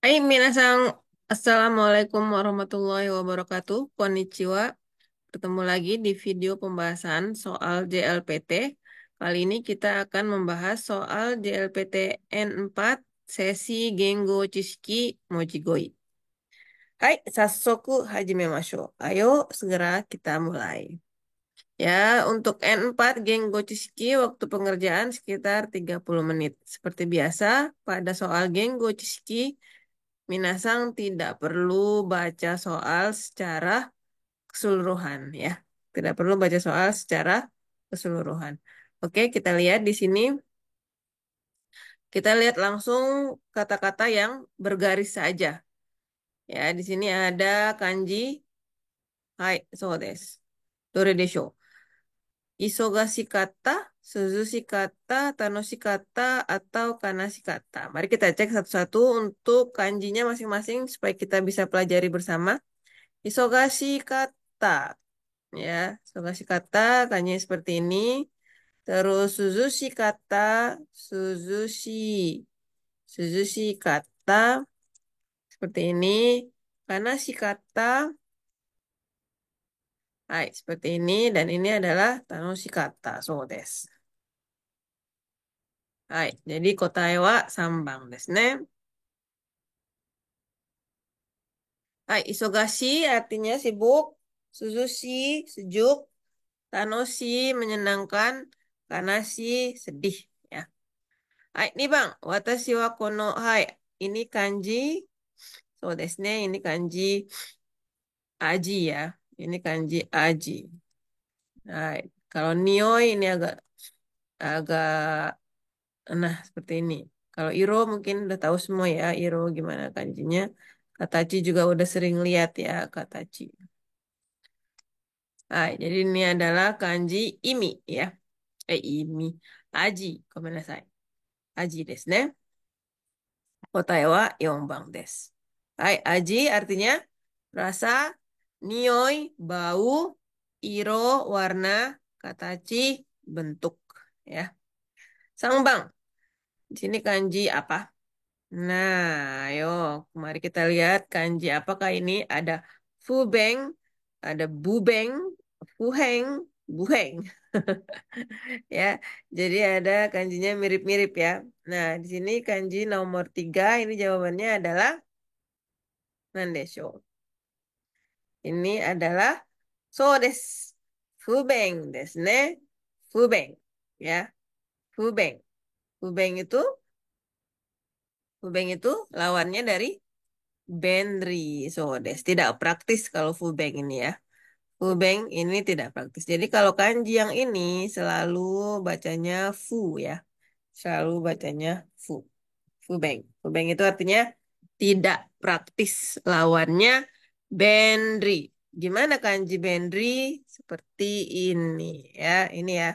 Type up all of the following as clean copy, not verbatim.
Hai minasan, Assalamualaikum warahmatullahi wabarakatuh. Konnichiwa. Bertemu lagi di video pembahasan soal JLPT. Kali ini kita akan membahas soal JLPT N4 sesi Gengo Chishiki Mojigoi. Hai, Sassoku Hajimemashou. Ayo segera kita mulai. Ya, untuk N4 Gengo Chishiki waktu pengerjaan sekitar 30 menit. Seperti biasa, pada soal Gengo Chishiki Minasang tidak perlu baca soal secara keseluruhan ya. Tidak perlu baca soal secara keseluruhan. Oke, kita lihat di sini. Kita lihat langsung kata-kata yang bergaris saja. Ya, di sini ada kanji. Hai, so desu. Dore desho? Isogashi kata, suzushi kata, tanoshi kata, atau kanashi kata. Mari kita cek satu-satu untuk kanjinya masing-masing supaya kita bisa pelajari bersama. Isogashi kata. Ya, Sogashi kata kayaknya seperti ini. Terus Suzushi kata, Suzushi, Suzushi kata seperti ini. Kanashi kata, hai, seperti ini. Dan ini adalah Tanoshi kata, so desu. Hai, jadi kotae wa sambang desu ne. Hai, isogashi artinya sibuk. Suzushi, sejuk. Tanoshi, menyenangkan. Kanashi, sedih. Ya. Hai, nih Bang, watashi wa kono, hai, ini kanji, so desu ne, ini kanji aji ya, ini kanji aji. Hai, kalau nioi ini agak agak, nah seperti ini. Kalau iro mungkin udah tahu semua ya, iro gimana kanjinya. Katachi juga udah sering lihat ya, katachi. Hai, jadi ini adalah kanji imi ya, imi, aji, gomenasai, aji desu ne. Kotae wa yonbang desu. Hai, aji artinya rasa, nioi, bau, iro, warna, katachi, bentuk. Ya, sangbang. Di sini kanji apa? Nah, ayo, mari kita lihat kanji apakah ini. Ada fubeng, ada bubeng, fuheng, buheng. Ya, jadi ada kanjinya mirip-mirip ya. Nah, di sini kanji nomor 3, ini jawabannya adalah Nandesho. Ini adalah so des. Fubeng desu ne. Fubeng. Ya, fubeng. Fubeng itu, fubeng itu lawannya dari benri. So des. Tidak praktis kalau fubeng ini ya. Fubeng ini tidak praktis. Jadi kalau kanji yang ini selalu bacanya fu ya. Selalu bacanya fu. Fubeng. Fubeng itu artinya tidak praktis. Lawannya benri. Gimana kanji benri? Seperti ini ya. Ini ya.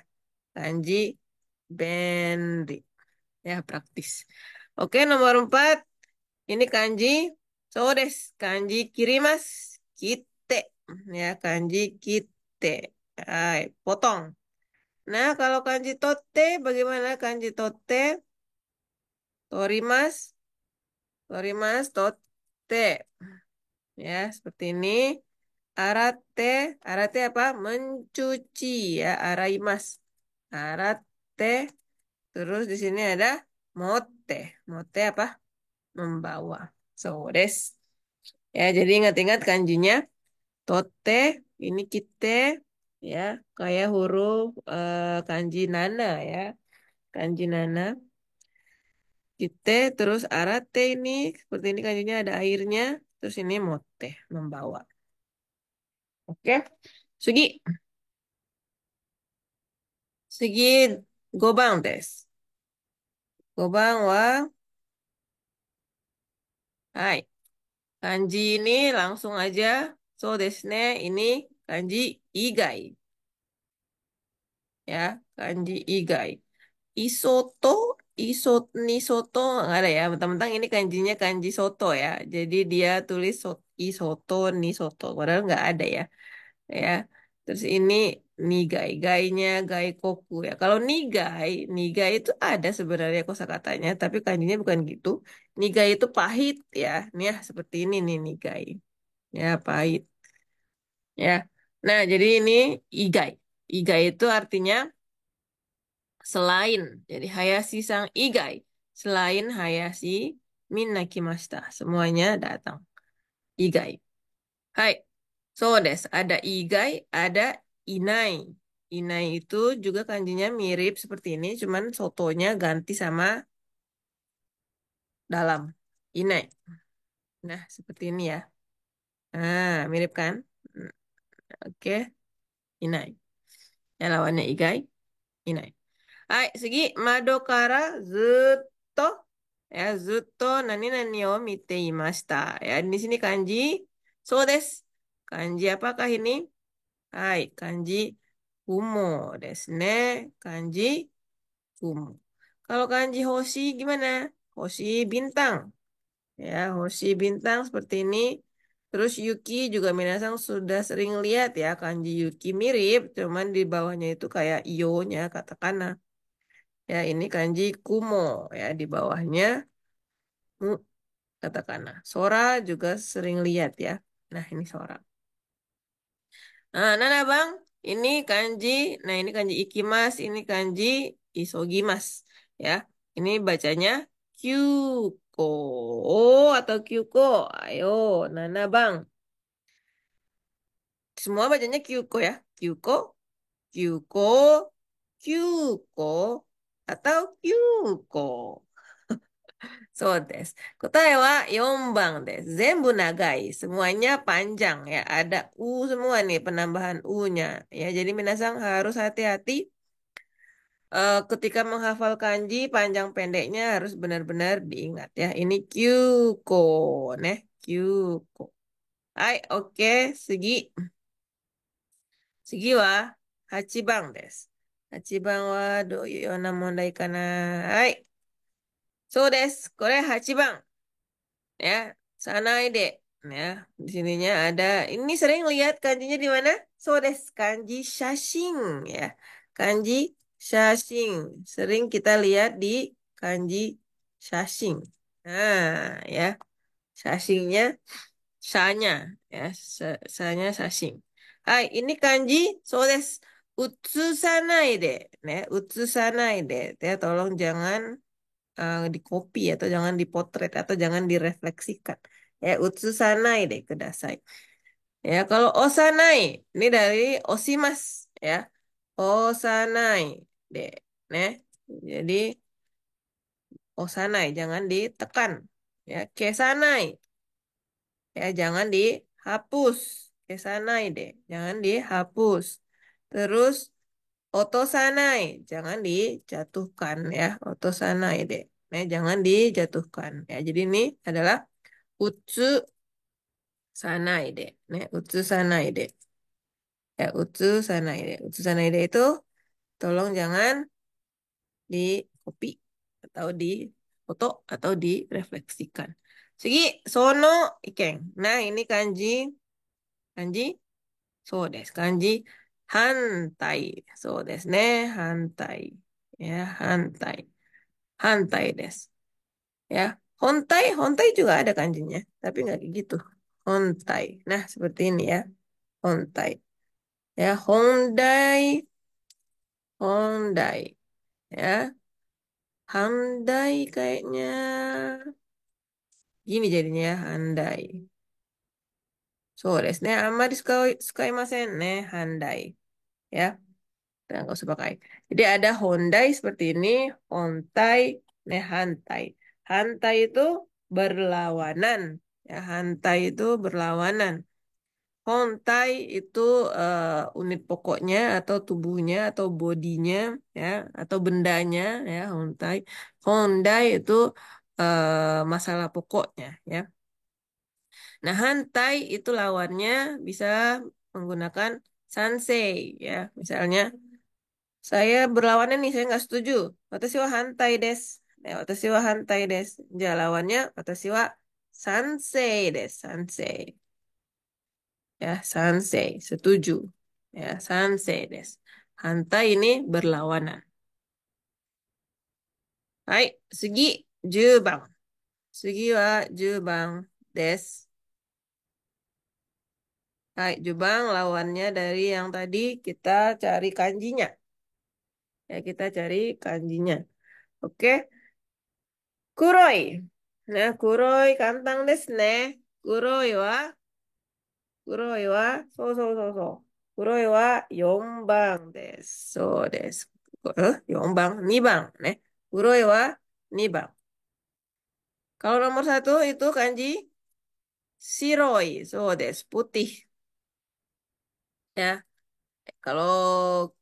Kanji benri. Ya, praktis. Oke, nomor 4. Ini kanji sodes. Kanji kirimas. Kite. Ya, kanji kite. Hai, potong. Nah, kalau kanji tote, bagaimana kanji tote? Torimas. Torimas tote. Ya, seperti ini. Arate. Arate apa? Mencuci. Ya, araimas. Arate. Terus di sini ada mote. Mote apa? Membawa. So, des. Ya, jadi ingat-ingat kanjinya. Tote, ini kite, ya, kayak huruf kanji nana ya. Kanji nana. Kite, terus arate ini. Seperti ini kanjinya ada airnya. Terus ini mote, membawa. Oke. Sugi. Sugi, gobang des. Gobang wa, hai. Kanji ini langsung aja. So desu ne, ini kanji igai. Ya, kanji igai. Isoto, ni soto nggak ada ya. Mentang-mentang ini kanjinya kanji soto ya. Jadi dia tulis isoto, ni soto. Padahal nggak ada ya. Ya. Terus ini nigai. Gainya gai koku ya. Kalau nigai itu ada sebenarnya kosakatanya, tapi kanjinya bukan gitu. Nigai itu pahit ya. Nih ya, seperti ini nih nigai. Ya, pahit ya. Nah, jadi ini igai. Igai itu artinya selain. Jadi Hayashi sang igai. Selain Hayashi minna kimashita. Semuanya datang. Igai. Hai. So des. Ada igai, ada inai. Inai itu juga kanjinya mirip seperti ini. Cuman sotonya ganti sama dalam. Inai. Nah, seperti ini ya. Nah, mirip kan? Hmm, oke. Inai. Ya, lawannya igai. Inai. Hai, segi mado kara zutto ya zutto nani nani o mite imashita. Ya, di sini kanji so desu. Kanji apakah ini? Hai, kanji kumo desu ne. Kanji kumo. Kalau kanji hoshi gimana? Hoshi bintang. Ya, hoshi bintang seperti ini. Terus Yuki juga minasang sudah sering lihat ya kanji Yuki mirip, cuman di bawahnya itu kayak io-nya katakana. Ya, ini kanji kumo ya di bawahnya mu katakana. Sora juga sering lihat ya. Nah, ini Sora. Nah, Bang, ini kanji, nah ini kanji ikimas, ini kanji isogimas ya. Ini bacanya kyuko atau kyuko. Ayo, Nana Bang. Semua bacanya kyuko ya. Kyuko, kyuko, kyuko atau kyuko. So des. Kotae wa 4番です。全部長い. Semuanya panjang ya. Ada U semua nih penambahan U-nya. Ya, jadi minasang harus hati-hati ketika menghafal kanji panjang pendeknya harus benar-benar diingat ya. Ini kyuko, neh, kyuko. Hai, oke, segi. Segi wa 8番です。8番はどういうような問題かな。はい。そうです。これ8番。Ya, sanai dek. Ya, di sininya ada. Ini sering lihat kanjinya di mana? So des kanji shashing ya. Kanji shashing. Sering kita lihat di kanji shashing. Nah, ya. Shashingnya shanya ya. Shanya shashing. Hai, ini kanji so des utsusanai de. Ya, utsusanai de. Ya, tolong jangan di copy atau jangan dipotret atau jangan direfleksikan. Ya, utsusanai deh kudasai. Ya, kalau osanai ini dari osimas ya. Osanai deh. Nah, jadi osanai jangan ditekan. Ya, kesanai ya jangan dihapus. Kesanai deh, jangan dihapus. Terus otosanai, jangan dijatuhkan ya. Otosanai deh. Nah, jangan dijatuhkan. Ya, jadi ini adalah utsu sanaide. Nah, utsu sanaide. Ya, utsu sanaide. Utsu sanaide itu tolong jangan di copy atau di foto atau direfleksikan. Segi sono ikeng. Nah, ini kanji kanji so desu. Kanji hantai. So desu ne, hantai. Ya, hantai. Hantai desu. Ya, hontai juga ada kanjinya, tapi nggak kayak gitu. Hontai. Nah, seperti ini ya, hontai. Ya, Hondai, Hondai. Ya, Handai kayaknya gini jadinya ya, Handai. So, desu ne, amari sukaimasen ne, Handai. Ya, nah, nggak usah pakai. Jadi ada Hondai seperti ini, Hontai, ne, Hantai. Hantai itu berlawanan. Ya, Hantai itu berlawanan. Hontai itu unit pokoknya atau tubuhnya atau bodinya ya atau bendanya ya hontai. Hondai itu masalah pokoknya ya. Nah, hantai itu lawannya bisa menggunakan sansei ya. Misalnya saya berlawanan nih saya nggak setuju. Watashi wa hantai desu. Ya, watashi wa hantai desu. Ja, lawannya watashi wa sansei desu. Sansei. Ya, sansei, setuju. Ya, sansei desu. Hanta ini berlawanan. Hai, sugi, jubang. Sugi wa jubang desu. Hai, jubang lawannya dari yang tadi kita cari kanjinya. Ya, kita cari kanjinya. Oke, kuroi. Nah, kuroi kantang desu ne. Kuroi wa, kuroi wa, so. Kuroi wa 4番です。そうです。4番 ?2 番ね。Kuroi wa 2 番. Kalau nomor satu itu kanji shiroi. So des, putih. Ya, kalau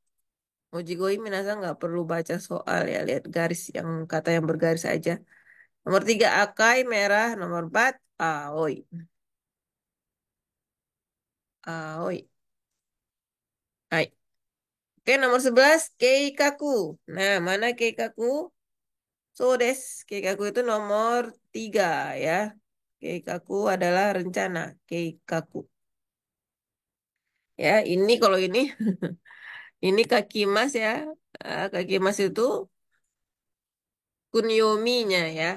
Ojigoi minasa nggak perlu baca soal ya, lihat garis yang kata yang bergaris aja. Nomor tiga akai merah, nomor empat aoi. Aoi. Hai. Oke, nomor 11 keikaku. Nah, mana keikaku? So des, keikaku itu nomor tiga ya. Keikaku adalah rencana. Keikaku. Ya, ini kalau ini, ini kaki mas ya. Kaki mas itu kunyomi-nya ya.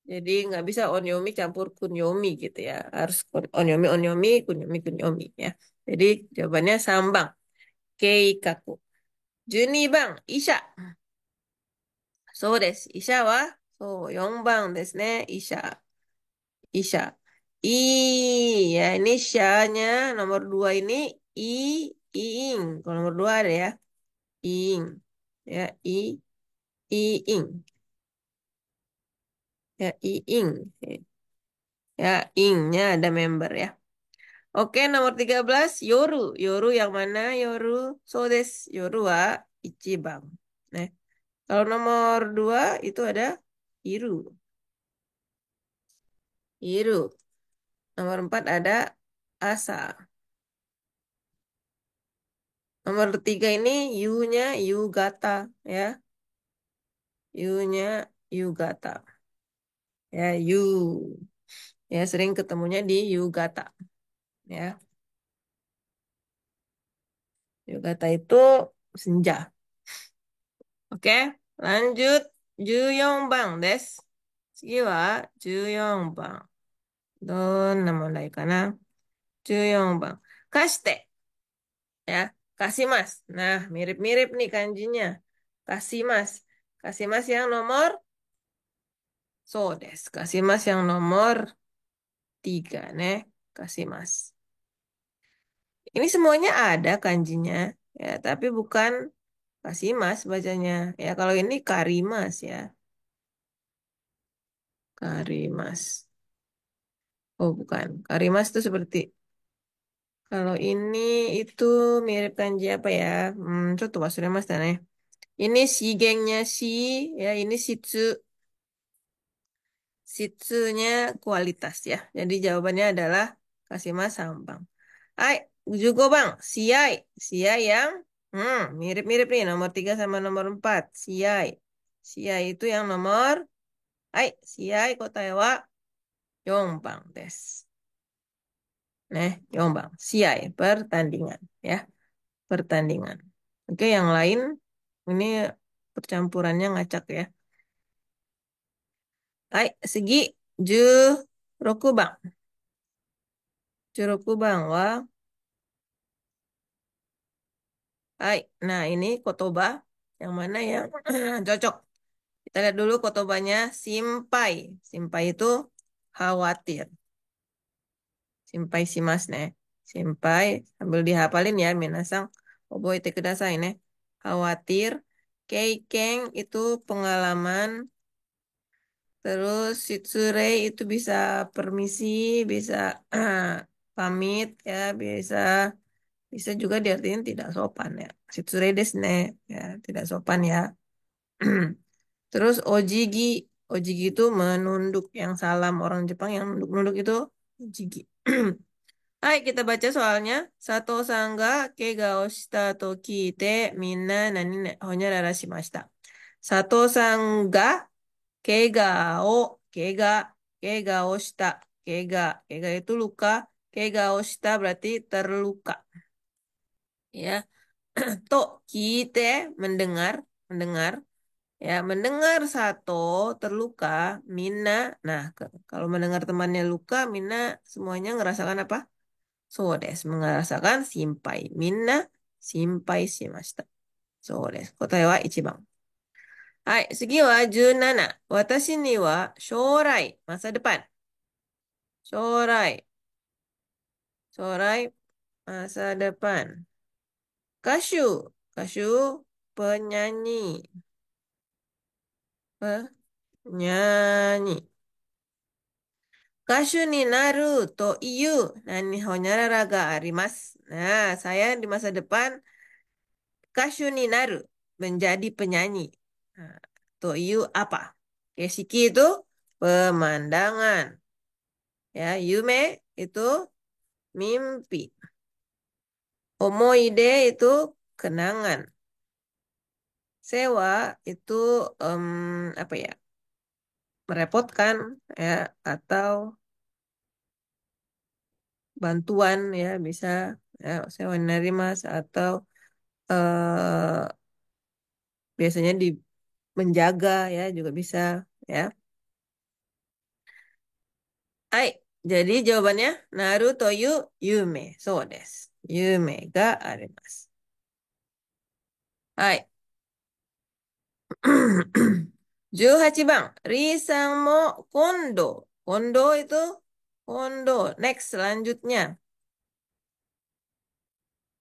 Jadi nggak bisa onyomi campur kunyomi gitu ya. Harus onyomi, kunyomi ya. Jadi jawabannya sambang. Keikaku. Juni bang, Isha. So desu. Isha wa, so 4番ですね。Isha. Isha. Ya ini sya-nya nomor 2 ini i, iing. Kalau nomor 2 ada ya. Iing. Ya, iing. Ya, iing. Ya, ing-nya ada member ya. Oke, nomor 13 Yoru. Yoru yang mana? Yoru. So des. Yoru wa ichibang. Nah, kalau nomor 2 itu ada Iru. Iru. Nomor 4 ada Asa. Nomor 3 ini Yu-nya Yugata ya. Yu-nya Yugata. Ya, Yu. Ya, sering ketemunya di Yugata ya. Yugata itu senja. Oke, lanjut. Juyongbang des. 次は14番。どんな問題かな？ 14 番. Kaste. Ya, kasih mas. Nah, mirip-mirip nih kanjinya. Kasih mas. Kasih mas yang nomor so des. Kasih mas yang nomor 3 nih. Kasih mas. Ini semuanya ada kanjinya. Ya, tapi bukan kasih mas bacanya. Ya, kalau ini karimas ya. Karimas. Oh, bukan. Karimas itu seperti kalau ini itu mirip kanji apa ya? Coba mas ya. Ini si gengnya si, ya ini shitsu, shitsunya kualitas ya. Jadi jawabannya adalah kasih mas sambang. Hai, juga bang, siai, siai yang mirip-mirip nih nomor 3 sama nomor 4. Siai, siai itu yang nomor, hai, siai kota wa Yongbang des. Nah, Yongbang, siai pertandingan ya, pertandingan. Oke, yang lain ini percampurannya ngacak ya. Hai, segi Juroku bang. Juroku bang, wah. Hai, nah ini kotoba yang mana yang cocok. Kita lihat dulu kotobanya simpai. Simpai itu khawatir. Simpai si mas ne. Simpai sambil dihafalin ya minasang. Oboite kudasai ne. Khawatir. Keikeng itu pengalaman. Terus Shitsure itu bisa permisi, bisa pamit ya, bisa bisa juga diartikan tidak sopan ya. Shitsure desu ne, ya, tidak sopan ya. Terus ojigi, ojigi itu menunduk yang salam orang Jepang yang nunduk-nunduk itu ojigi. Hai, kita baca soalnya. Sato sangga kega o shita to kiite minna nani honyarara shimashita. Sato sangga kega o, kega, kega o shita. Kega, kega itu luka. Kega o shita berarti terluka. Ya, to kite mendengar, mendengar. Ya, mendengar Sato terluka, Mina. Nah, kalau mendengar temannya luka, Mina semuanya ngerasakan apa? So des, merasakan simpai. Mina simpai shimashita. So des. Kotae wa ichiban. Hai, segi wa 17. Watashi ni wa shorai, masa depan. Shorai, shorai, masa depan. Kasyu, kasyu, penyanyi. Penyanyi. Kasyu ni naru to iyu nani honyarara ga arimasu. Nah, saya di masa depan kasyu ni naru, menjadi penyanyi. Nah, to iyu apa? Keshiki itu pemandangan. Ya, yume itu mimpi. Omoide itu kenangan. Sewa itu apa ya? Merepotkan ya atau bantuan ya bisa ya sewa nerima atau eh, biasanya di menjaga ya juga bisa ya. Hai, jadi jawabannya Naruto yu yume. So desu. Yume ga arimasu. Hai. 18番。Risang mo kondo. Kondo itu kondo. Next selanjutnya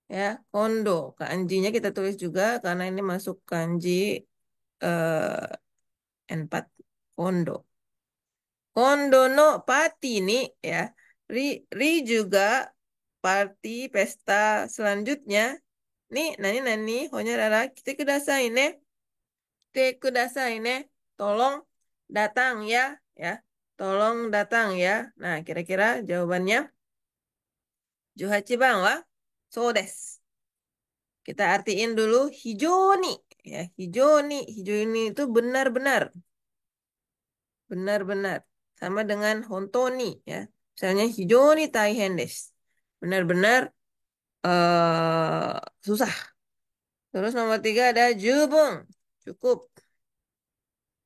ya kondo. Kanjinya kita tulis juga karena ini masuk kanji N4 kondo. Kondo no party nih ya. Ri, ri juga party pesta selanjutnya. Nih, nani nani, honya rara, kita kudasai ne. Kita kudasai ne. Tolong datang ya, ya. Tolong datang ya. Nah, kira-kira jawabannya 18番はそうです. Kita artiin dulu hijau nih. Ya, hijau nih. Hijau ini itu benar-benar. Benar-benar. Sama dengan hontoni ya. Misalnya hijoni taihen desu. Benar-benar susah. Terus nomor 3 ada jubung. Cukup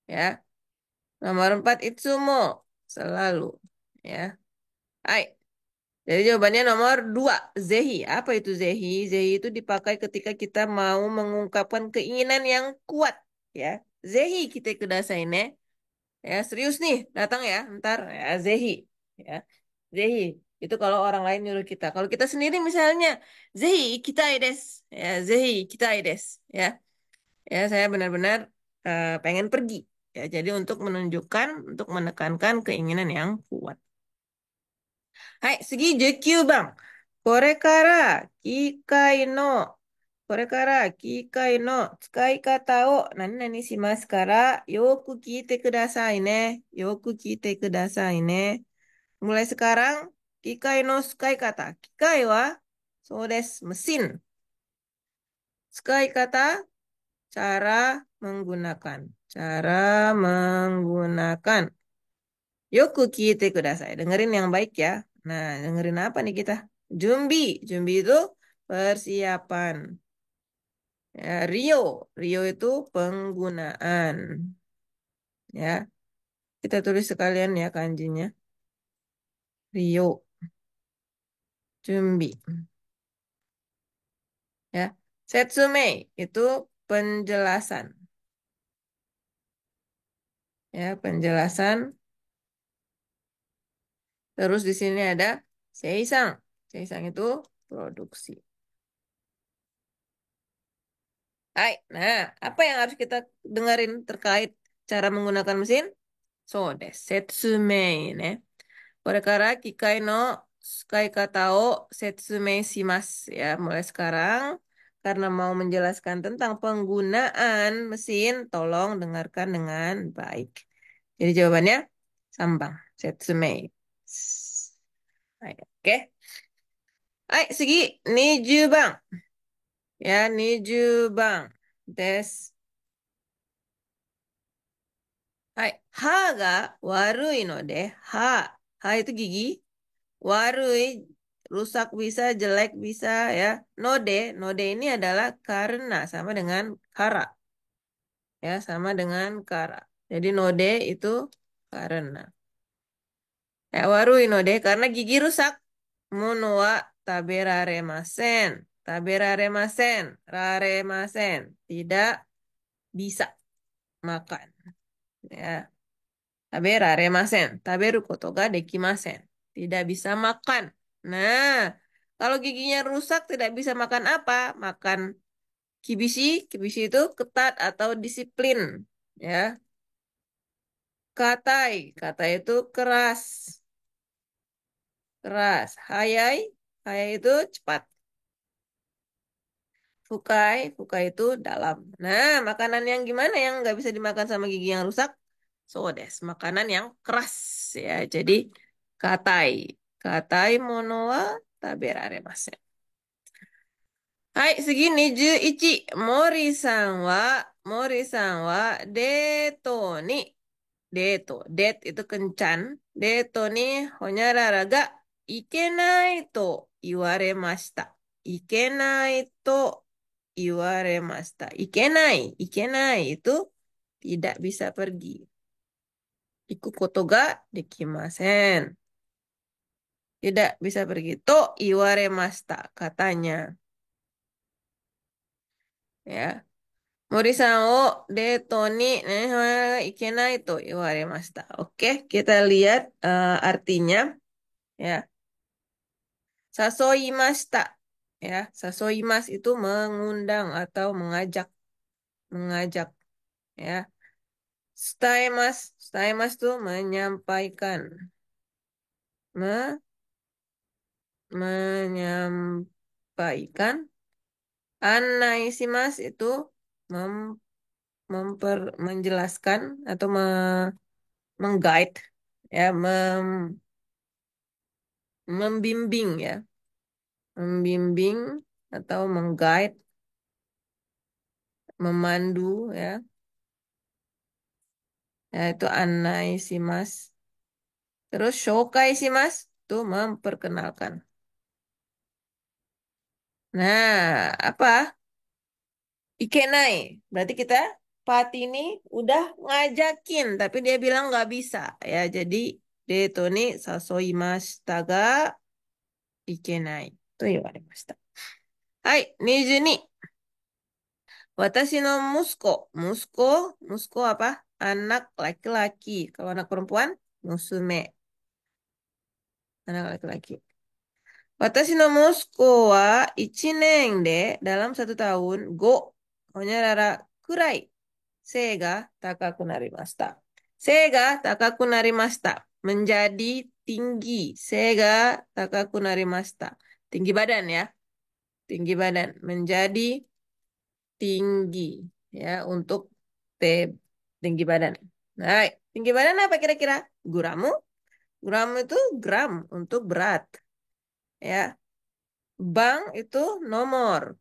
ya. Nomor 4 itsumo. Selalu ya. Hai. Jadi jawabannya nomor 2 zehi. Apa itu zehi? Zehi itu dipakai ketika kita mau mengungkapkan keinginan yang kuat ya. Zehi kita kudasai ne. Ya, serius nih, datang ya, ntar ya, Zehi. Ya, Zehi. Itu kalau orang lain nyuruh kita. Kalau kita sendiri misalnya, Zehi, kita des. Ya, Zehi, kita des. Ya, ya saya benar-benar pengen pergi. Ya, jadi untuk menunjukkan, untuk menekankan keinginan yang kuat. Hai, segi 19番。これから機械の、これから機械の使い方を何々しますから、よく聞いてくださいね。よく聞いてくださいね。Mulai sekarang, kikai no sukai kata. Kikai wa, so desu, mesin. Sukai kata, cara menggunakan. Cara menggunakan. Yoku kiite kudasai. Dengerin yang baik ya. Nah, dengerin apa nih kita? Jumbi. Jumbi itu persiapan. Ya, Rio. Rio itu penggunaan. Ya, kita tulis sekalian ya kanjinya. Rio. Jumbi. Ya. Setsume itu penjelasan. Ya, penjelasan. Terus di sini ada seisang. Seisang itu produksi. Hai, nah, apa yang harus kita dengerin terkait cara menggunakan mesin? So desu. Setsumei ne. これから機械の使い方を説明します. Ya, mulai sekarang karena mau menjelaskan tentang penggunaan mesin, tolong dengarkan dengan baik. Jadi jawabannya sambang, setsumei. Hai, oke. Hai, segi 20番. Ya, 20番 des. Hai, ha ga warui no de, ha. Ha itu gigi. Warui rusak bisa, jelek bisa ya. Node, node ini adalah karena sama dengan kara ya, sama dengan kara. Jadi node itu karena. Ya, warui node karena gigi rusak. Mono wa taberaremasen. Taberaremasen, raremasen. Tidak bisa makan. Ya, taberaremasen. Taberu koto ga dekimasen. Tidak bisa makan. Nah, kalau giginya rusak tidak bisa makan apa? Makan kibisi. Kibisi itu ketat atau disiplin. Ya, katai. Katai itu keras. Keras. Hayai. Hayai itu cepat. Fukai. Fukai itu dalam. Nah, makanan yang gimana yang nggak bisa dimakan sama gigi yang rusak? Sodes. Makanan yang keras. Ya, jadi katai. Katai monoa taberaremasen. Hai, segini ju ichi. Mori-san wa deto ni. Deto. Det itu kencan. Deto ni honyarara ga ikenai to iwaremashita. Ikenai to iwaremashita. Ikenai. Ikenai itu tidak bisa pergi. Iku koto ga dekimasen. Tidak bisa pergi. To iwaremashita katanya. Ya. Mori-san o deto ni ikenai to iwaremashita. Oke, kita lihat artinya. Ya. Sasoimashita. Ya, sasoimas itu mengundang atau mengajak, mengajak. Ya. Staimas itu menyampaikan. Me- menyampaikan. Anaisimas itu mem- menjelaskan atau mengguide, ya, membimbing ya, membimbing atau mengguide, memandu ya, ya itu anaisimas. Terus shokai shimas itu memperkenalkan. Nah, apa? Ikenai. Berarti kita Pati ini udah ngajakin, tapi dia bilang nggak bisa. Ya, jadi deto ni sasoimashita ga ikenai. To iwaremashita. Hai, 22. Watashi no musuko. Musuko apa? Anak laki-laki. Kalau anak perempuan, musume. Anak laki-laki. Watashi no musuko wa 1年 de dalam 1 tahun go honyarara kurai seiga takaku narimashita. Seiga takaku narimashita. Menjadi tinggi. Seiga takaku narimashita. Tinggi badan ya. Tinggi badan. Menjadi tinggi ya untuk T tinggi badan. Nah, tinggi badan apa kira-kira? Guramu? Gram itu gram untuk berat ya. Bang itu nomor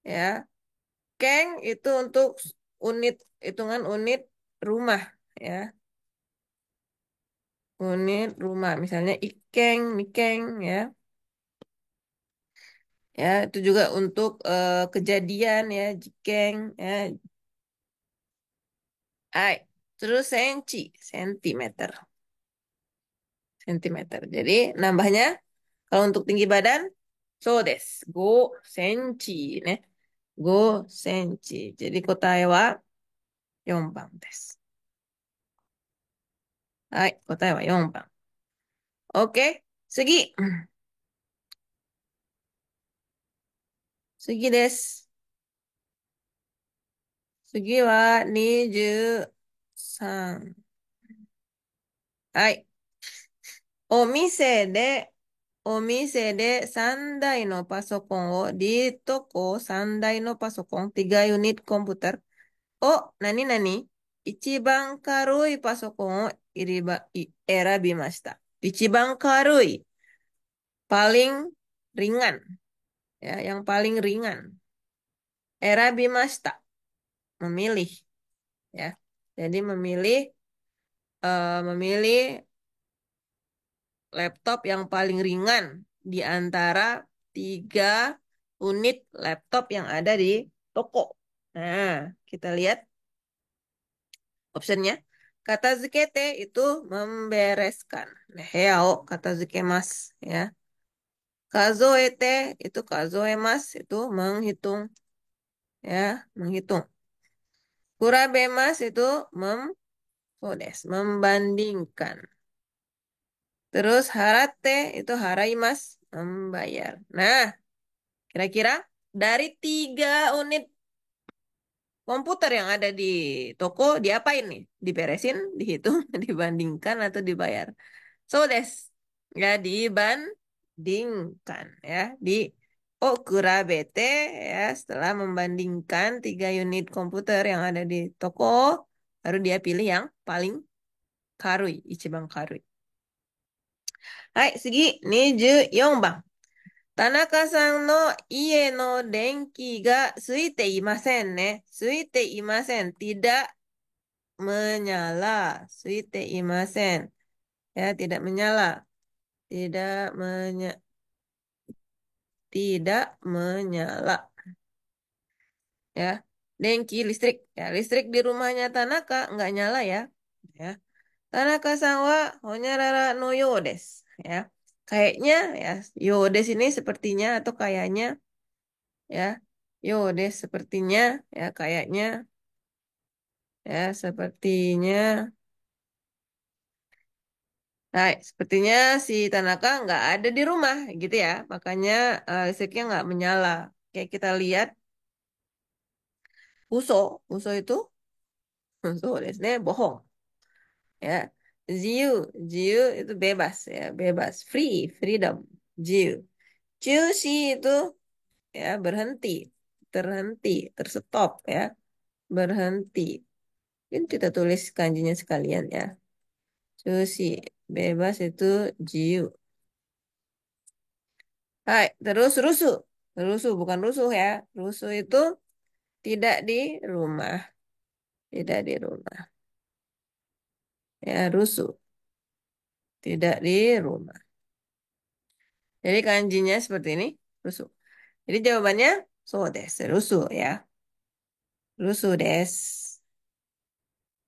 ya. Keng itu untuk unit hitungan unit rumah ya. Unit rumah misalnya ikeng, mikeng ya. Ya, itu juga untuk kejadian ya, jikeng ya. Ai. Terus senci, sentimeter. Sentimeter. Jadi nambahnya kalau untuk tinggi badan, so des. 5 cm ね。5 cm. Jadi kotae wa 4番です。はい、答えは4番。OK。次。次です。次は23。はい。お店で、お店で3台のパソコンを、di toko 3台のパソコン、3 unit komputer. Oh, nani nani? Ichiban karui pasokon o erabimashita. Ichiban karui, paling ringan. Ya, yang paling ringan. Erabimashita, memilih. Ya, jadi memilih laptop yang paling ringan di antara tiga unit laptop yang ada di toko. Nah, kita lihat optionnya. Kata zukete itu membereskan. Nah, heao kata zukemas ya. Kazoete itu kazoemas itu menghitung ya, menghitung. Kurabemas itu membandingkan. Terus harate itu haraimas, membayar. Nah, kira-kira dari tiga unit komputer yang ada di toko, diapain nih? Diberesin, dihitung, dibandingkan, atau dibayar? So, des. Ya, dibandingkan. Ya, di okurabete, ya, setelah membandingkan tiga unit komputer yang ada di toko, baru dia pilih yang paling karui, ichiban karui. Hai, segi, niju bang. Tanaka-san no ie no denki ga suite imasen ne. Suite imasen, tidak menyala. Suite imasen. Ya, tidak menyala. Tidak menya tidak menyala. Ya. Denki listrik. Ya, listrik di rumahnya Tanaka nggak nyala ya. Ya. Tanaka-san wa honyarara no yo desu. Ya. Kayaknya ya, yo desu ini sepertinya atau kayaknya ya. Yo deh sepertinya ya kayaknya ya sepertinya nah, sepertinya si Tanaka nggak ada di rumah gitu ya. Makanya listriknya nggak menyala. Kayak kita lihat Uso itu Uso desne bohong ya. Jiu itu bebas ya, bebas, freedom, jiu. Chushi itu ya berhenti, terhenti, terstop ya, berhenti. Ini kita tulis kanjinya sekalian ya. Sushi, bebas itu jiu. Hai, terus rusuh. Rusuh bukan rusuh ya. Rusuh itu tidak di rumah. Tidak di rumah. Ya, rusuh. Tidak di rumah. Jadi kanjinya seperti ini. Rusuh. Jadi jawabannya so desu. Rusuh ya. Rusuh des.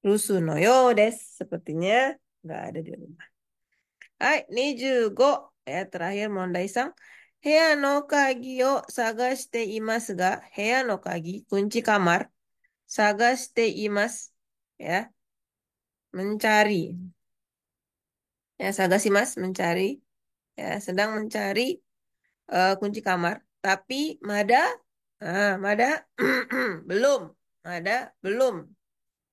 Rusuh no yo des. Sepertinya nggak ada di rumah. Hai, 25. Ya, terakhir Mondai-san. Heya no kagi o sagashite imasu ga, heya no kagi, kunci kamar, sagashite imasu. Ya, mencari. Ya, sagasimas, mencari. Ya, sedang mencari kunci kamar. Tapi Mada, belum. Mada, belum.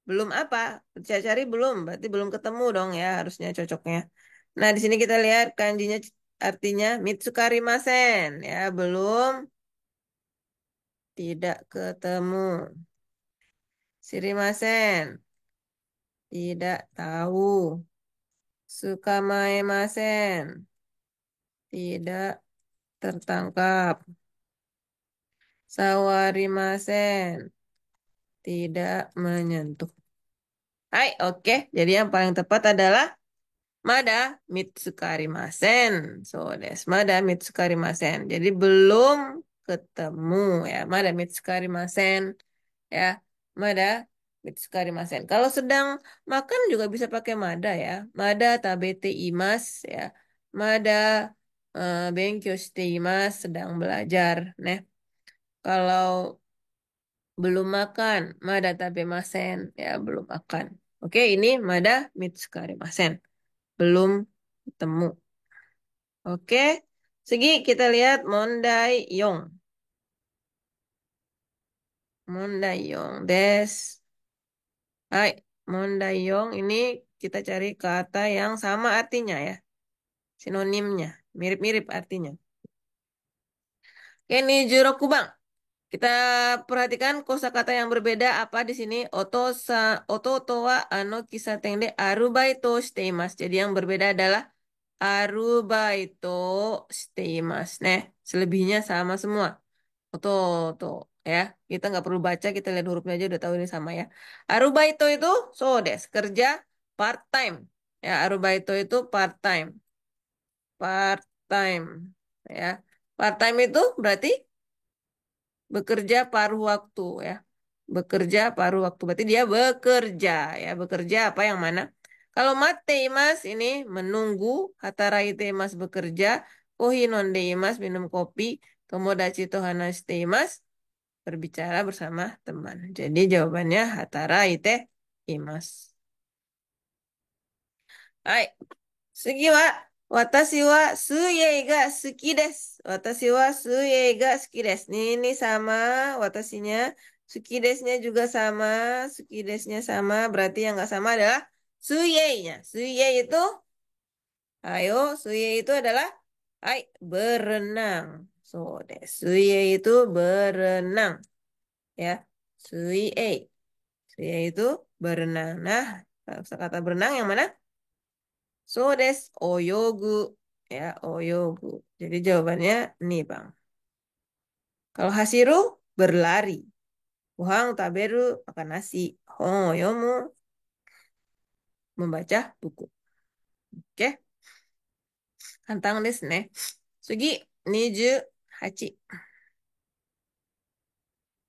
Belum apa? Cari-cari belum, berarti belum ketemu dong ya, harusnya cocoknya. Nah, di sini kita lihat kanjinya artinya Mitsukarimasen ya, belum tidak ketemu. Sirimasen, tidak tahu. Sukamaemasen, tidak tertangkap. Sawarimasen, tidak menyentuh. Hai, oke. Jadi yang paling tepat adalah Mada Mitsukarimasen. So, Mada Mitsukarimasen. Jadi belum ketemu ya. Mada Mitsukarimasen ya. Mada Mitsukarimasen. Kalau sedang makan juga bisa pakai mada ya. Mada tabete imas ya. Mada benkyou shite imas, sedang belajar. Nah, kalau belum makan, mada tabemasen ya, belum makan. Oke, ini mada mitsukarimasen. Belum ketemu. Oke. Segi kita lihat Mondai Yong. Mondai Yong des. Hai, Mondai Yong ini kita cari kata yang sama artinya ya. Sinonimnya, mirip-mirip artinya. Oke, ini Jurokubang. Kita perhatikan kosakata yang berbeda apa di sini. Oto wa ano kisaten de arubaito shite imasu. Jadi yang berbeda adalah arubaito shite imasu. Nah, selebihnya sama semua. Oto, oto, ya. Kita nggak perlu baca, kita lihat hurufnya aja udah tahu ini sama ya. Arubaito itu so des, kerja part time. Ya, arubaito itu part time. part time. Ya. Part time itu berarti bekerja paruh waktu ya. Bekerja paruh waktu berarti dia bekerja ya. Bekerja apa yang mana? Kalau mateimas ini menunggu, hataraiteimas bekerja, kohi nondeimas minum kopi, tomodachi to hanashiteimas berbicara bersama teman. Jadi jawabannya hataraiteimas. Hai, sugi wa watashi wa suiyei ga suki desu. Watashi wa suiyei ga suki desu. Ini sama watasinya. Suki desnya juga sama. Suki desnya sama. Berarti yang nggak sama adalah suiyei-nya. Suiyei itu, ayo, suiyei itu adalah, hai, berenang. So, suiyei itu berenang. Ya, suiyei. Suiyei itu berenang. Nah, kata berenang yang mana? So des, oyogu. Ya, oyogu. Jadi jawabannya nih, Bang. Kalau hasiru, berlari. Gohan taberu, makan nasi. Hongoyomu, membaca buku. Oke, kantang desu ne. Sugi, 28.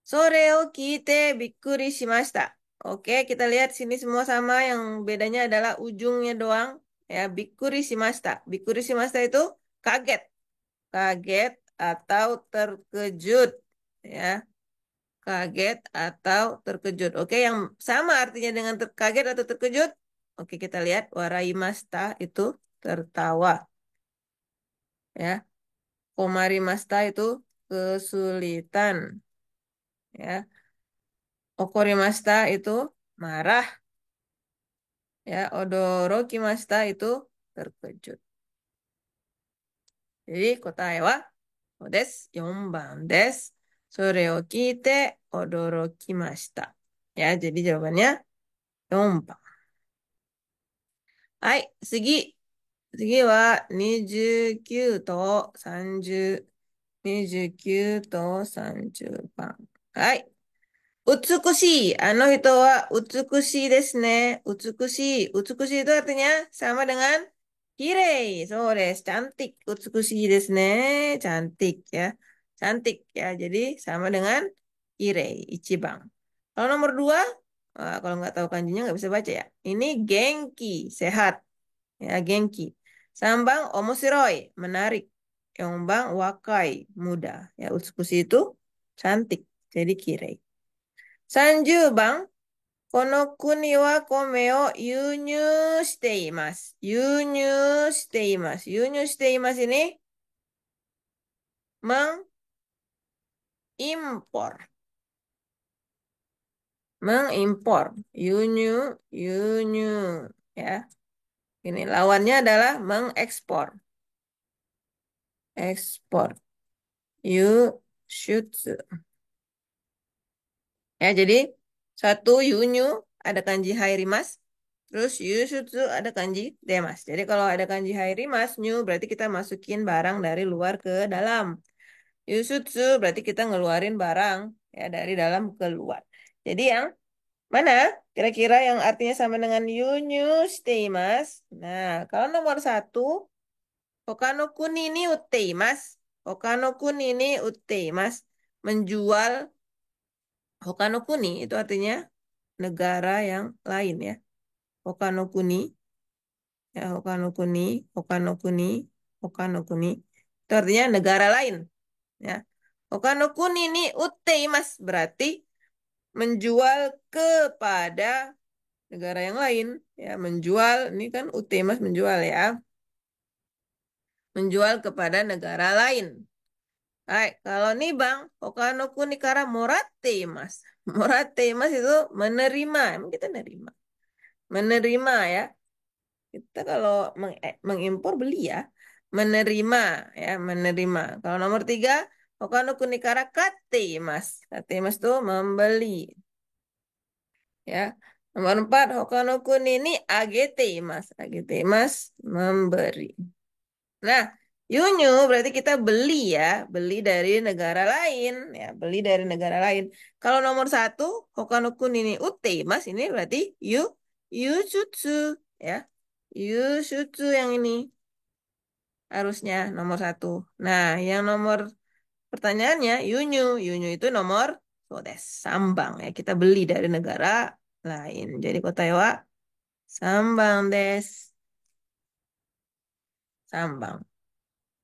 Sore o kite bikkuri shimashita. Oke, kita lihat sini semua sama. Yang bedanya adalah ujungnya doang. Ya, bikkuri shimashita. Bikkuri shimashita itu kaget. Kaget atau terkejut. Ya, kaget atau terkejut. Oke, yang sama artinya dengan kaget atau terkejut. Oke, kita lihat waraimashita itu tertawa. Ya, komarimashita itu kesulitan. Ya, okorimashita itu marah. Ya, odorokimashita itu terkejut. Jadi, kotae waこです。4番です。それを聞いて驚きました。Ya, jadi jawabannya 4番。はい、次。次は29と30。29と30番。はい。美しい。あの人は美しいですね。美しい。美しいitu artinya sama dengan kirei. So des. Cantik. Utsukushi desu ne. Cantik ya. Cantik ya. Jadi sama dengan kirei. Ichiban. Kalau nomor dua, kalau nggak tahu kanjinya nggak bisa baca ya. Ini genki. Sehat. Ya, genki. Sambang omoshiroi. Menarik. Yongbang wakai. Muda. Ya, utsukushi itu cantik. Jadi kirei. 30番、この国は米を輸入しています。輸入しています。輸入しています ini mengimpor. Mengimpor. Yunyu, yunyu. Ya. Ini lawannya adalah mengekspor. Ekspor. Yushutsu. Ya, jadi satu yunyu ada kanji hairimas. Terus yushutsu ada kanji demas. Jadi kalau ada kanji hairimas, nyu berarti kita masukin barang dari luar ke dalam. Yusutsu berarti kita ngeluarin barang ya dari dalam keluar. Jadi yang mana kira-kira yang artinya sama dengan yunyu steimas? Nah, kalau nomor satu, Hokano kuni ni uteimas. Hokano kuni ni uteimas. Menjual Hokano kuni itu artinya negara yang lain ya. Hokano kuni, ya Hokano kuni, Hokano kuni, Hokano kuni. Itu artinya negara lain ya. Hokano kuni ni uteimas berarti menjual kepada negara yang lain ya, menjual ini kan uteimas menjual ya. Menjual kepada negara lain. Hai, kalau nih Bang, Hokano kuni kara morateimas. Morateimas itu menerima, emang kita nerima. Menerima ya. Kita kalau mengimpor beli ya. Menerima ya, menerima. Kalau nomor tiga, Hokano kunikara katemas. Katemas itu membeli. Ya. Nomor empat, Hokano kuni ini agetemas. Agetemas memberi. Nah, yunyu berarti kita beli ya. Beli dari negara lain. Ya, beli dari negara lain. Kalau nomor satu, Hokano kuni ini utemas. Ini berarti yushutsu. Ya. Yushutsu yang ini. harusnya nomor satu. Nah, yang nomor pertanyaannya, Yunyu. Yunyu itu nomor Sodes, Sambang ya. Kita beli dari negara lain. Jadi kota Ewa, Sambang des. Sambang.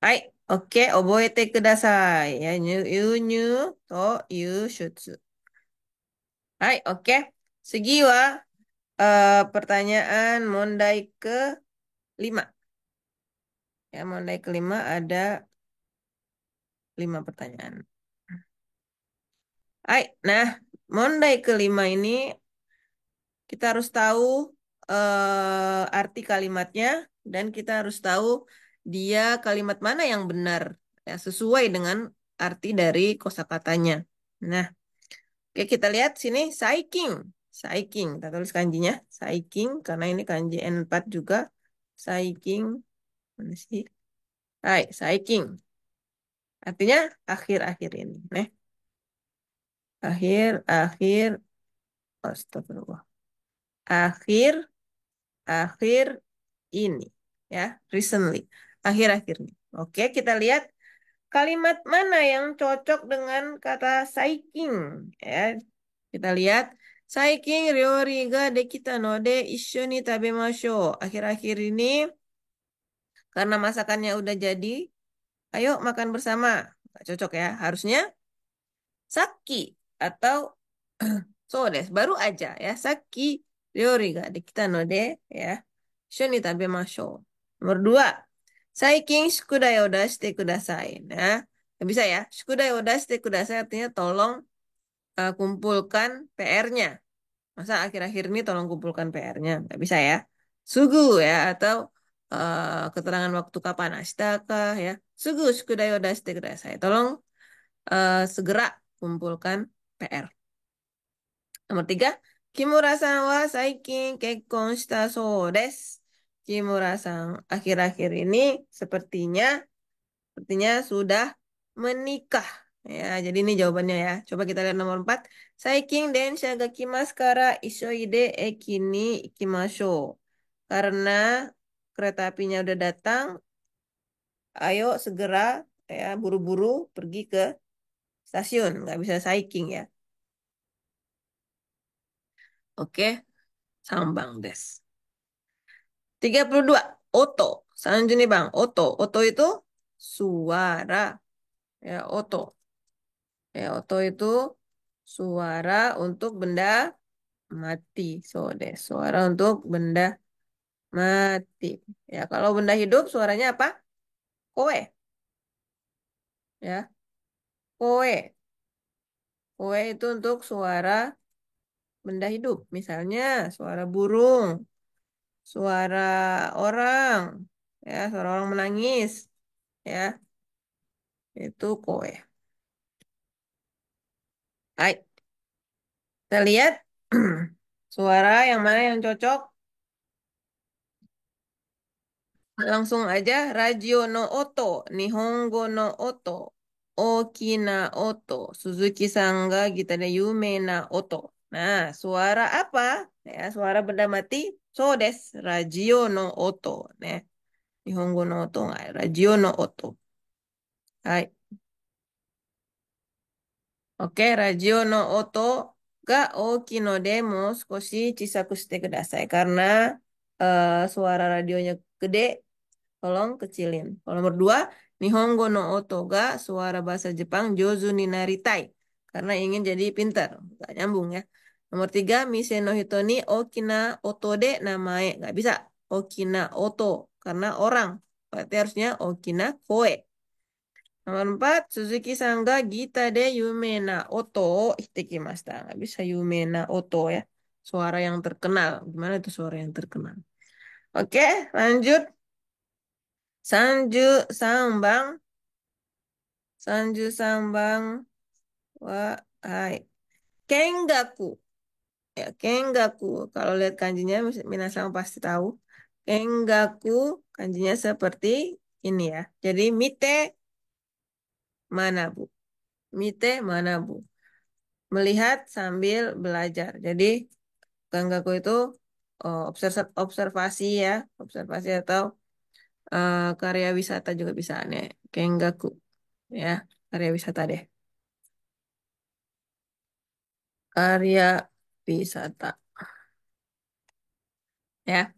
Hai, oke, oboete kudasai. Ya, Yunyu to Yushutsu. Hai, oke. Segi wa pertanyaan Mondai ke-5. Ya, Mondai kelima ada 5 pertanyaan. Hai, nah, Mondai kelima ini kita harus tahu arti kalimatnya dan kita harus tahu dia kalimat mana yang benar ya sesuai dengan arti dari kosakatanya. Nah, oke kita lihat sini Saiking. Saiking, kita tulis kanjinya Saiking karena ini kanji N4 juga. Saiking, mana sih? Hai, Saiking. Artinya akhir-akhir ini. Nih, akhir-akhir, astagfirullah. Akhir akhir ini ya, recently, akhir-akhir ini. Oke, kita lihat kalimat mana yang cocok dengan kata saiking ya. Kita lihat saiking ryori ga dekita no de issho ni tabemashou. Akhir-akhir ini karena masakannya udah jadi, ayo makan bersama. Nggak cocok ya. Harusnya saki atau so des, baru aja ya. Saki ryori ga dekita no de ya. Shou ni tabemashou. Nomor dua, saiking shukudai o dashite kudasai. Nah, nggak bisa ya. Shukudai o dashite kudasai artinya tolong kumpulkan PR-nya. Masa akhir-akhir ini tolong kumpulkan PR-nya? Nggak bisa ya. Sugu ya, atau keterangan waktu kapan. Ashitaka ya. Sugu shukudai o dashite kudasai. Tolong segera kumpulkan PR. Nomor tiga, Kimura-san wa saikin kekkon shita sou desu. Kimura-san akhir-akhir ini sepertinya sudah menikah. Ya, jadi ini jawabannya ya. Coba kita lihat nomor 4. Saiking densha ga kimasu kara ishoide eki ni ikimashou. Karena kereta apinya udah datang, ayo segera ya buru-buru pergi ke stasiun. Nggak bisa saiking ya. Oke, sambang des. 32. Oto. Sanjuni bang. Oto. Oto itu suara. Ya, oto. Ya, oto itu suara untuk benda mati. So deh, suara untuk benda mati. Ya, kalau benda hidup suaranya apa? Koe. Ya, koe. Koe itu untuk suara benda hidup. Misalnya suara burung, suara orang, ya, suara orang menangis. Ya, itu koe. Hai, kita lihat suara yang mana yang cocok. Langsung aja, radio no oto, Nihongo no oto, Okina oto, Suzuki-san ga gitar de yume na oto. Nah, suara apa? Ya, suara benda mati. So des, radio no oto. Nah, Nihongo no oto nggak, radio no oto. Hai. Oke, radio no oto ga oki no de mo skoshi chisaku shite kudasai. Karena suara radionya gede, tolong kecilin. Kalau nomor 2, Nihongo no oto ga suara bahasa Jepang jozu ni naritai. Karena ingin jadi pintar. Gak nyambung ya. Nomor 3, Mise no hito ni okina oto de namae. Gak bisa. Okina oto. Karena orang. Berarti harusnya okina koe. Nomor 4, Suzuki Sangga Gita de yume na oto o hitekimashita. Gak bisa yume na oto ya. Suara yang terkenal. Gimana itu suara yang terkenal? Oke, lanjut. Sanju Sambang. Sanju Sambang wa hai. Kengaku. Ya, Kengaku. Kalau lihat kanjinya minasan pasti tahu. Kengaku kanjinya seperti ini ya. Jadi mite manabu. Mite manabu. Melihat sambil belajar. Jadi Kengaku itu observasi ya, observasi atau Karya wisata juga bisa nih. Kengaku. Ya, karya wisata deh. Karya wisata. Ya.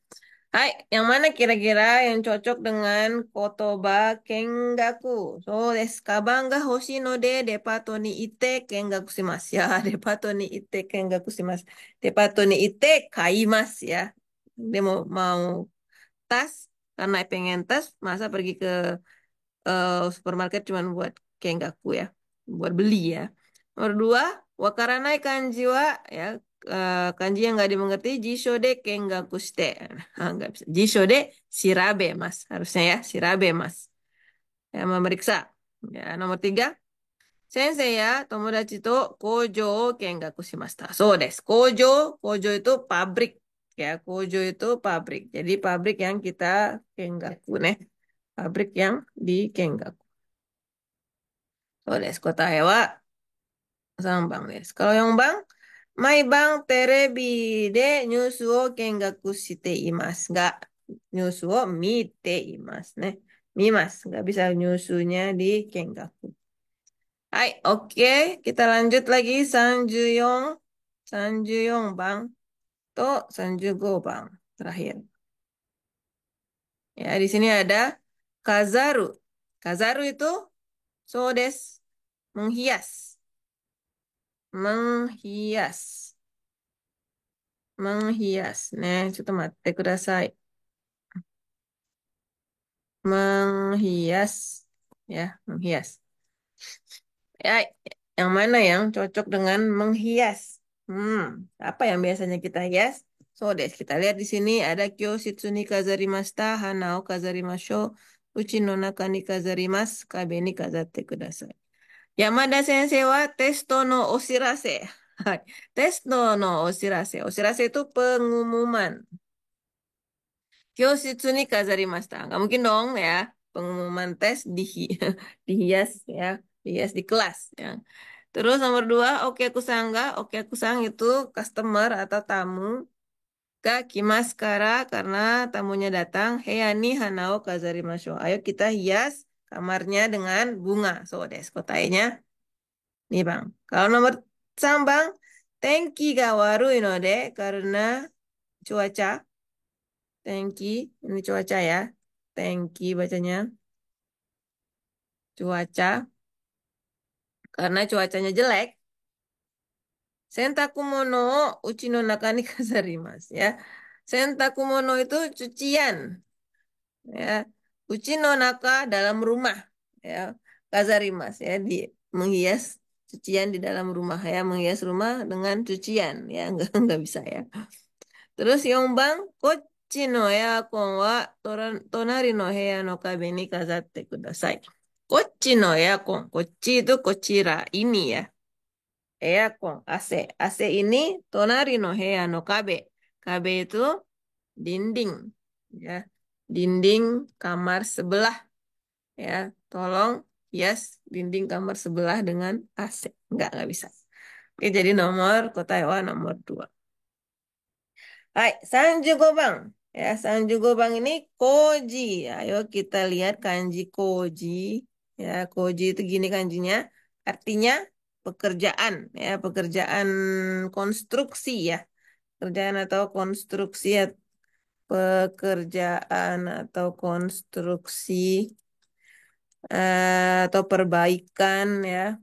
Hai, yang mana kira-kira yang cocok dengan kotoba kengaku? So, desu kaban ga hoshii no de depato ni ite kengaku shimasu. Ya, depato ni ite kengaku shimasu. Depato ni ite kaimasu ya. Dia mau tas, karena pengen tas, masa pergi ke supermarket cuman buat kengaku ya. Buat beli ya. Nomor dua, wakaranai kanji wa ya, kanji yang nggak dimengerti jisho de kengaku shite. Nah, nggak bisa. Jisho de shirabe mas. Harusnya ya, shirabe mas. Ya, memeriksa. Ya, nomor tiga, sensei ya tomodachi to kojo o kengaku shimashita. So desu. Kojo itu pabrik. Ya, kojo itu pabrik. Jadi pabrik yang kita kengaku nih. Pabrik yang di kengaku. So desu. Kota hewa sama bang des. Kalau yang bang, mai bang terebi de nyusu o kengaku shite imasu. Nggak, nyusu o mite imasu nih. Mimas, nggak bisa nyusunya di kengaku. Hai, oke. Kita lanjut lagi. Sanjuyong. Sanjuyong bang. To Sanjugo bang. Terakhir. Ya, di sini ada Kazaru. Kazaru itu sodes. Menghias. Menghias. Menghias. Nih, coba mate kudasai. Menghias. Ya, menghias. Ya, yang mana yang cocok dengan menghias? Apa yang biasanya kita hias? So, des, kita lihat di sini ada Kyoshitsu ni kazarimashita, hanao kazarimasho, uchi no naka ni kazarimasu, kabe ni kazate kudasai. Yamada sensei wa testo no oshirase. Hai. Testo no oshirase. Oshirase itu pengumuman. Kyoshitsu ni kazarimashita. Nggak mungkin dong ya. Pengumuman tes dihias ya. Dihias di kelas ya. Terus nomor dua, oke aku sang itu customer atau tamu. Kak Kimas Kara karena tamunya datang. Heyani Hanao Kazarimasho. Ayo kita hias kamarnya dengan bunga. So, des kotanya. Nih bang. Kalau nomor sambang, tenki ga warui no de karena cuaca. Tenki, ini cuaca ya. Tenki bacanya. Cuaca. Karena cuacanya jelek. Sentakumono o uchi no naka ni kazarimasu ya. Sentakumono itu cucian ya. Uchi no naka dalam rumah ya. Kazarimasu ya, di menghias cucian di dalam rumah ya, menghias rumah dengan cucian ya, enggak bisa ya. Terus Yongbang, kochi no earkon wa tonari no heya no kabe ni kazatte kudasai. Kochi no earkon, kochi itu kocira ini ya. Earkon, AC. AC ini tonari no heya no kabe. Kabe itu dinding ya. Dinding kamar sebelah ya. Tolong hias dinding kamar sebelah dengan AC. Enggak bisa. Oke, jadi nomor kota hewa nomor 2. Hai, Sanjugo Bang. Ya, Sanjugo Bang ini koji. Ayo kita lihat kanji koji. Ya, koji itu gini kanjinya. Artinya pekerjaan. Ya, pekerjaan konstruksi ya. Pekerjaan atau konstruksi ya. Pekerjaan atau konstruksi atau perbaikan ya.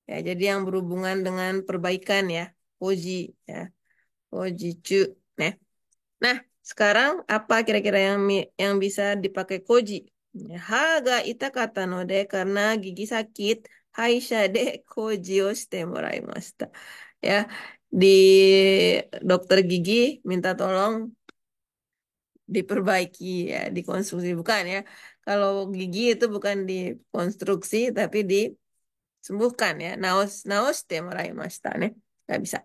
Ya, jadi yang berhubungan dengan perbaikan ya. Koji ya. Kojicu. Nah, Nah, sekarang apa kira-kira yang bisa dipakai koji? Ya, haga ita kata no de karena gigi sakit, haisha de koji o shite moraimashita. Ya, di dokter gigi minta tolong diperbaiki ya, dikonstruksi bukan ya. Kalau gigi itu bukan dikonstruksi tapi disembuhkan ya. Naos shite moraimashita nih. Nggak bisa.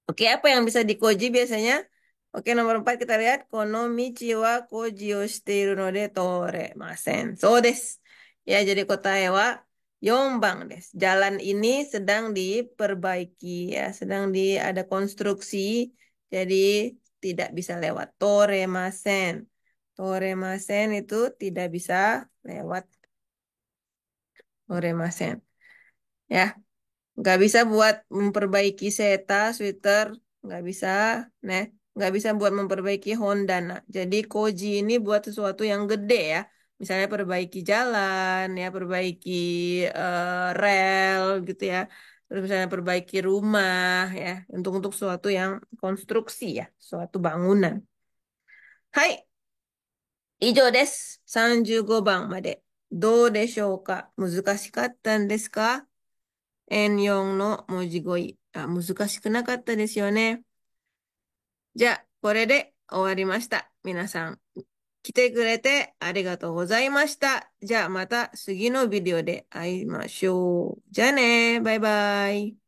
Oke, apa yang bisa dikoji biasanya? Oke, nomor 4 kita lihat. Kono michi wa koji o shiteiru no de toremasen. So desu. Ya, jadi kota wa yombang des. Jalan ini sedang diperbaiki ya, sedang ada konstruksi. Jadi tidak bisa lewat toremasen. Toremasen itu tidak bisa lewat toremasen. Ya, nggak bisa buat memperbaiki seta, sweater, nggak bisa, nah, nggak bisa buat memperbaiki Honda. Nah, jadi Koji ini buat sesuatu yang gede ya, misalnya perbaiki jalan, ya, perbaiki rel gitu ya, terus misalnya perbaiki rumah ya, untuk sesuatu yang konstruksi ya, suatu bangunan. Hai, 以上です。35番まで。どうでしょうか？難しかったんですか？ N4 の文字語彙。難しくなかったですよね。じゃあ、これで終わりました。皆さん、来てくれてありがとうございました。じゃあ、また次のビデオで会いましょう。じゃあね、バイバイ。